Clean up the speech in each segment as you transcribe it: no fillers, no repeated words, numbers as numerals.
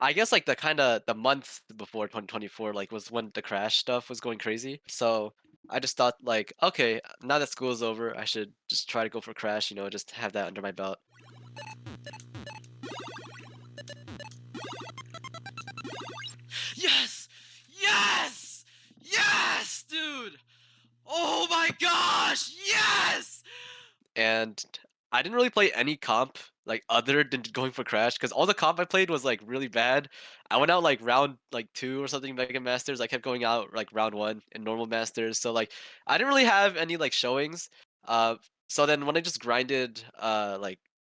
I guess like the month before 2024 like was when the crash stuff was going crazy. So I just thought like, okay, now that school is over, I should just try to go for crash, just have that under my belt. Yes! Yes! Yes, dude! Oh my gosh! Yes! And I didn't really play any comp like other than going for Crash because all the comp I played was like really bad. I went out like round like two or something Mega Masters. I kept going out like round one in normal Masters. So like I didn't really have any like showings. Uh, so then when I just grinded like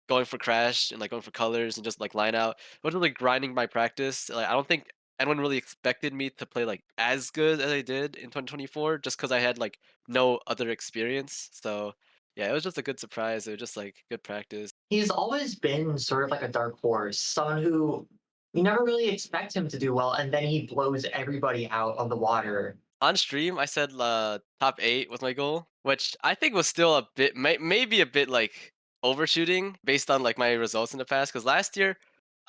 going for Crash and like going for colors and just like line out, I was really grinding my practice. Like I don't think anyone really expected me to play like as good as I did in 2024 just because I had like no other experience. So yeah, it was just a good surprise. It was just like good practice. He's always been sort of like a dark horse, someone who you never really expect him to do well, and then he blows everybody out of the water. On stream, I said top eight was my goal, which I think was still a bit, maybe a bit like overshooting based on like my results in the past. Because last year,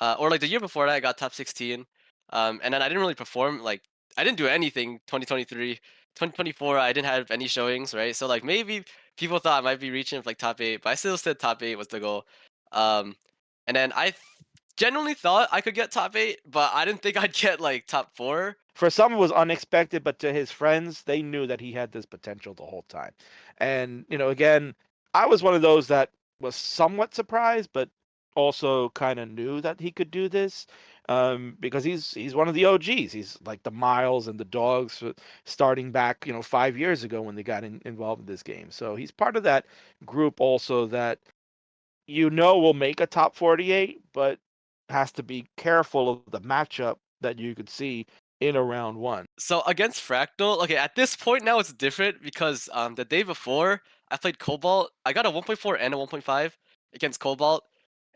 or like the year before that, I got top 16, and then I didn't really perform. Like I didn't do anything 2023, 2024. I didn't have any showings, right? So like maybe people thought I might be reaching for like top eight, but I still said top eight was the goal. Um, and then genuinely thought I could get top eight, but I didn't think I'd get like top four. For some, it was unexpected, but to his friends, they knew that he had this potential the whole time. And, again, I was one of those that was somewhat surprised, but also kind of knew that he could do this because he's one of the OGs. He's like the Miles and the Dogs starting back, 5 years ago when they got involved in this game. So he's part of that group also that will make a top 48, but has to be careful of the matchup that you could see in a round one. So against Fractal, okay, at this point now it's different because the day before I played Cobalt, I got a 1.4 and a 1.5 against Cobalt,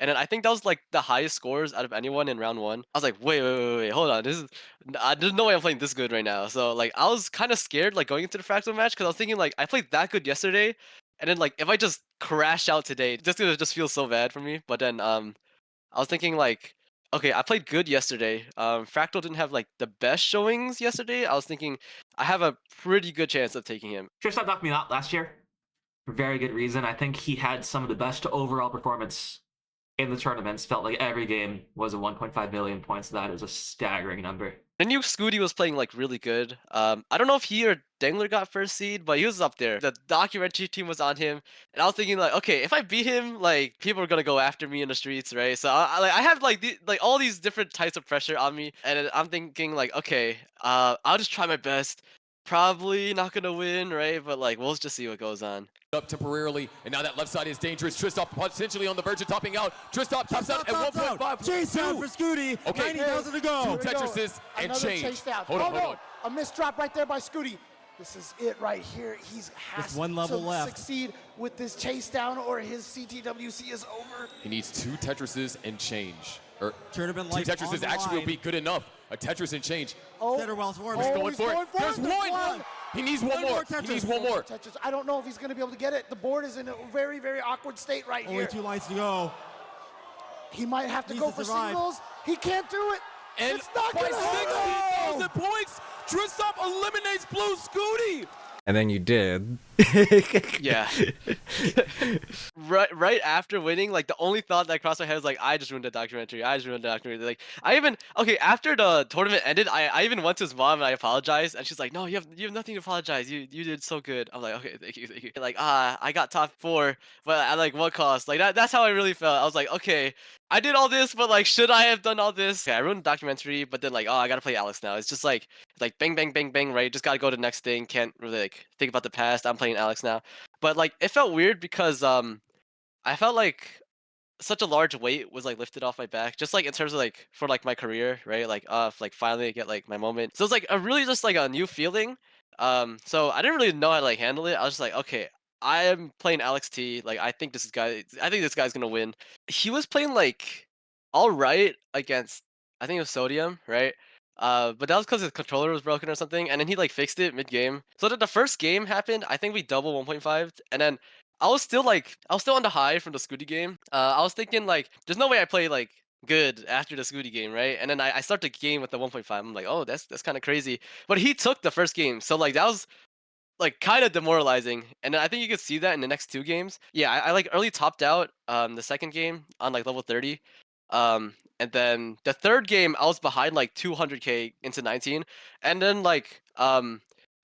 and then I think that was like the highest scores out of anyone in round one. I was like, wait, hold on, there's no way I'm playing this good right now. So like I was kind of scared like going into the Fractal match because I was thinking like I played that good yesterday, and then like if I just crash out today, it's gonna just feel so bad for me. But then I was thinking like, okay, I played good yesterday. Fractal didn't have like the best showings yesterday. I was thinking I have a pretty good chance of taking him. Tristop knocked me out last year for very good reason. I think he had some of the best overall performance in the tournaments. Felt like every game was a 1.5 million points. That is a staggering number. I knew Scooty was playing like really good. I don't know if he or Dangler got first seed, but he was up there. The documentary team was on him, and I was thinking like, okay, if I beat him, like people are gonna go after me in the streets, right? So I have like like all these different types of pressure on me, and I'm thinking like, okay, I'll just try my best. Probably not gonna win, right? But like, we'll just see what goes on. Up temporarily, and now that left side is dangerous. Tristop potentially on the verge of topping out. Tristop tops out at 1.5. Chase down for Scooty. Okay, 90,000 to go. Two Tetrises and Another change. chase down. Hold on. A missed drop right there by Scooty. This is it right here. He's has Just one level to left. succeed with this chase down or his CTWC is over. He needs two Tetrises and change. Or Tournament two lights on Tetrises the actually will line. be good enough. A Tetris and change. Oh, Center Wells for He's me. going for it. There's one. He needs one more. He needs one more. Tetris. I don't know if he's going to be able to get it. The board is in a very, very awkward state right Only here. 2 lights to go. He might have to Needs go to for survive. singles. He can't do it. And It's not by going to happen. 60,000 points, Tristop eliminates Blue Scooty. And then you did. Yeah. right after winning, like the only thought that crossed my head was like, I just ruined the documentary. Like I even okay after the tournament ended, I even went to his mom and I apologized, and she's like, no, you have nothing to apologize. You did so good. I'm like, okay, thank you. Like I got top four, but at like what cost? Like that's how I really felt. I was like, okay, I did all this, but like should I have done all this? Okay, I ruined the documentary, but then like I gotta play Alex now. It's just like bang bang bang bang, right? Just gotta go to the next thing. Can't really like think about the past. I'm playing Alex now. But like it felt weird because I felt like such a large weight was like lifted off my back, just like in terms of like for like my career, right? Like like finally get like my moment. So it's like a really just like a new feeling. So I didn't really know how to like handle it. I was just like, okay, I am playing Alex T. Like I think this guy's gonna win. He was playing like all right against I think it was Sodium, right? But that was because his controller was broken or something, and then he like fixed it mid game. So that the first game happened, I think we double 1.5, and then I was still on the high from the Scooty game. I was thinking like, there's no way I play like good after the Scooty game, right? And then I start the game with the 1.5. I'm like, oh, that's kind of crazy. But he took the first game, so like that was like kind of demoralizing. And then I think you could see that in the next 2 games. Yeah, I like early topped out the second game on like level 30. And then the third game I was behind like 200k into 19. And then like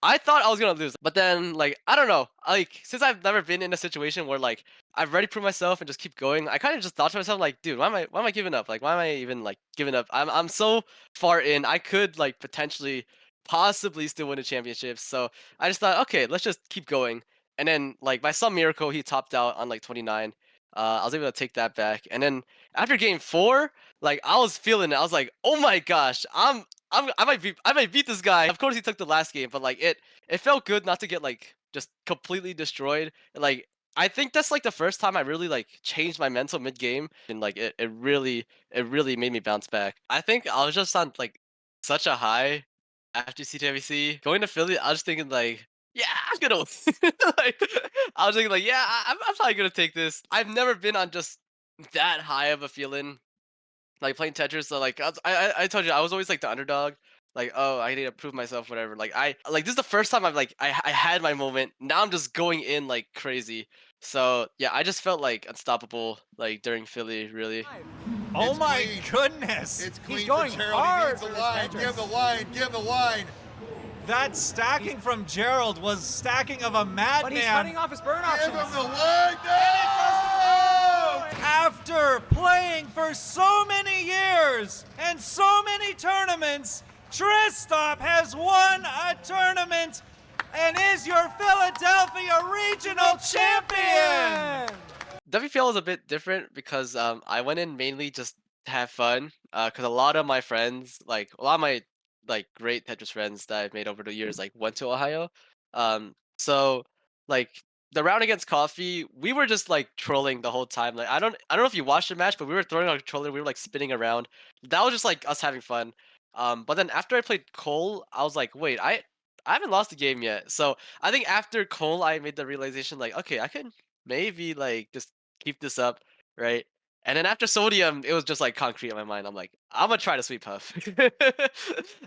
I thought I was gonna lose, but then like I don't know, like since I've never been in a situation where like I've already proved myself and just keep going, I kind of just thought to myself like, dude, why am I giving up? Like why am I even like giving up? I'm so far in. I could like potentially possibly still win a championship. So I just thought, okay, let's just keep going. And then like by some miracle he topped out on like 29. I was able to take that back. And then after game 4, like I was feeling it. I was like, oh my gosh, I might beat this guy. Of course he took the last game, but like it felt good not to get like just completely destroyed. And, like I think that's like the first time I really like changed my mental mid game, and like it really made me bounce back. I think I was just on like such a high after CTWC. Going to Philly, I was thinking like, yeah, I'm gonna win. Like, I was thinking like, yeah, I'm probably gonna take this. I've never been on just that high of a feeling like playing Tetris. So like I told you I was always like the underdog. Like, oh, I need to prove myself, whatever. Like I like this is the first time I've like I had my moment. Now I'm just going in like crazy. So yeah, I just felt like unstoppable like during Philly, really. Oh It's my clean. goodness. It's clean He's going for Gerald. hard. He needs for the line. his Give the Tetris. line. Give the line. That stacking from Gerald was stacking of a madman. But he's running off his burn Give options. him the line. No! After playing for so many years and so many tournaments, Tristop has won a tournament and is your Philadelphia Regional Champion! WPL is a bit different because I went in mainly just to have fun. Because a lot of my friends, like a lot of my like great Tetris friends that I've made over the years, like went to Ohio. So like the round against Coffee, we were just like trolling the whole time. Like I don't know if you watched the match, but we were throwing our controller, we were like spinning around. That was just like us having fun. But then after I played Cole, I was like, wait, I haven't lost the game yet. So I think after Cole, I made the realization like, okay, I can maybe like just keep this up, right? And then after Sodium, it was just like concrete in my mind. I'm like, I'm gonna try to sweep Huff.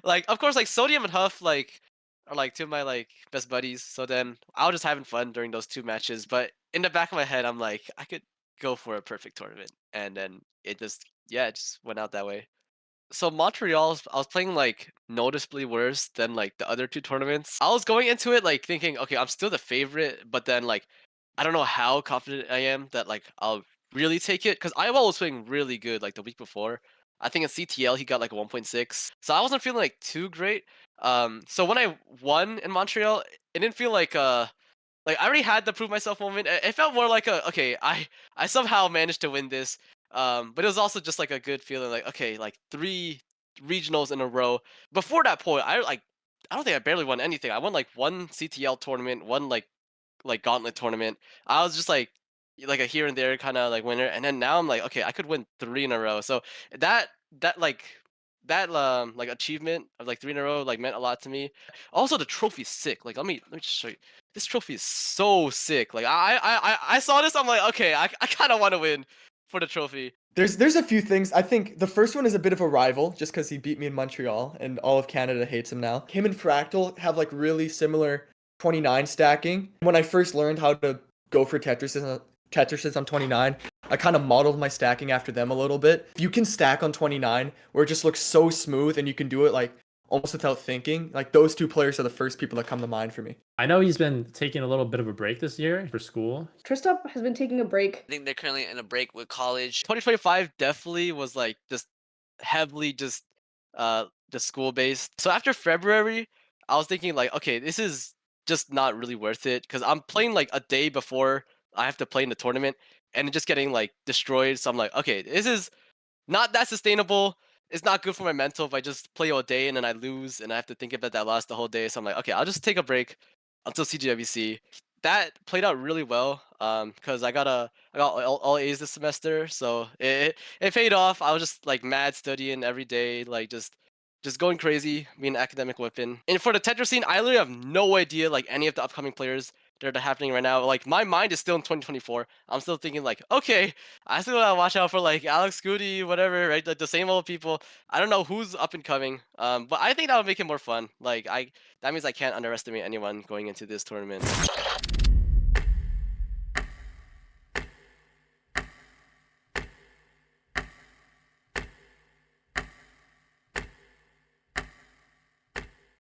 Like, of course, like Sodium and Huff like are like 2 of my like best buddies. So then I was just having fun during those 2 matches. But in the back of my head, I'm like, I could go for a perfect tournament. And then it just yeah, it just went out that way. So Montreal, I was playing like noticeably worse than like the other 2 tournaments. I was going into it like thinking, okay, I'm still the favorite, but then like I don't know how confident I am that like I'll really take it because Iowa was playing really good like the week before. I think in CTL he got like a 1.6, so I wasn't feeling like too great. So when I won in Montreal, it didn't feel like I already had the prove myself moment. It felt more like a okay, I somehow managed to win this. But it was also just like a good feeling, like okay, like 3 regionals in a row. Before that point, I don't think I barely won anything. I won like 1 CTL tournament, 1 like gauntlet tournament. I was just like a here and there kind of like winner, and then now I'm like, okay, I could win 3 in a row. So that that like like achievement of like 3 in a row like meant a lot to me. Also, the trophy's sick. Like let me just show you. This trophy is so sick. Like I saw this. I'm like, okay, I kind of want to win for the trophy. There's a few things. I think the first one is a bit of a rival, just because he beat me in Montreal, and all of Canada hates him now. Him and Fractal have like really similar 29 stacking. When I first learned how to go for Tetrises on 29, I kind of modeled my stacking after them a little bit. If you can stack on 29, where it just looks so smooth, and you can do it like almost without thinking, like those 2 players are the first people that come to mind for me. I know he's been taking a little bit of a break this year for school. Tristop has been taking a break. I think they're currently in a break with college. 2025 definitely was like just heavily just school based. So after February, I was thinking like, okay, this is just not really worth it because I'm playing like a day before I have to play in the tournament and just getting like destroyed. So I'm like, okay, this is not that sustainable. It's not good for my mental if I just play all day and then I lose and I have to think about that loss the whole day. So I'm like, okay, I'll just take a break until CTWC. That played out really well because I got all A's this semester, so it paid off. I was just like mad studying every day, like just going crazy, being an academic weapon. And for the Tetris scene, I literally have no idea like any of the upcoming players. that are happening right now. Like my mind is still in 2024. I'm still thinking like, okay, I still gotta watch out for like Alex Goody, whatever, right? Like the same old people. I don't know who's up and coming. But I think that would make it more fun. Like that means I can't underestimate anyone going into this tournament.